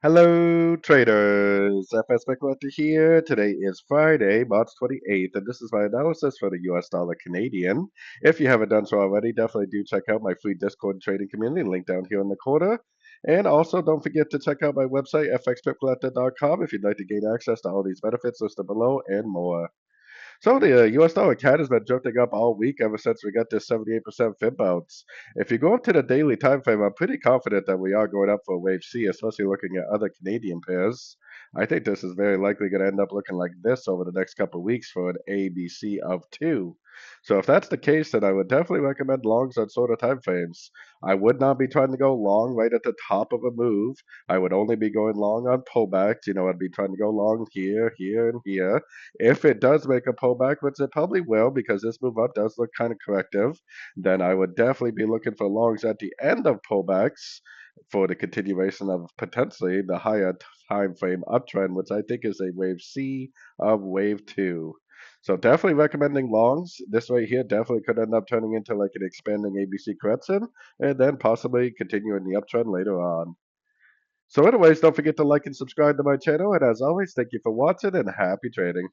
Hello, traders. FX Pip Collector here. Today is Friday, March 28th, and this is my analysis for the US dollar Canadian. If you haven't done so already, definitely do check out my free Discord trading community link down here in the corner. And also, don't forget to check out my website, fxpipcollector.com, if you'd like to gain access to all these benefits listed below and more. So the US dollar CAD has been drifting up all week ever since we got this 78% Fib bounce. If you go up to the daily time frame, I'm pretty confident that we are going up for wave C, especially looking at other Canadian pairs. I think this is very likely going to end up looking like this over the next couple of weeks for an ABC of 2. So if that's the case, then I would definitely recommend longs on shorter time frames. I would not be trying to go long right at the top of a move. I would only be going long on pullbacks. I'd be trying to go long here, here, and here. If it does make a pullback, which it probably will because this move up does look kind of corrective, then I would definitely be looking for longs at the end of pullbacks for the continuation of potentially the higher time frame uptrend, which I think is a wave C of wave 2. So definitely recommending longs. This right here definitely could end up turning into like an expanding ABC correction and then possibly continuing the uptrend later on. So anyways, don't forget to like and subscribe to my channel. And as always, thank you for watching and happy trading.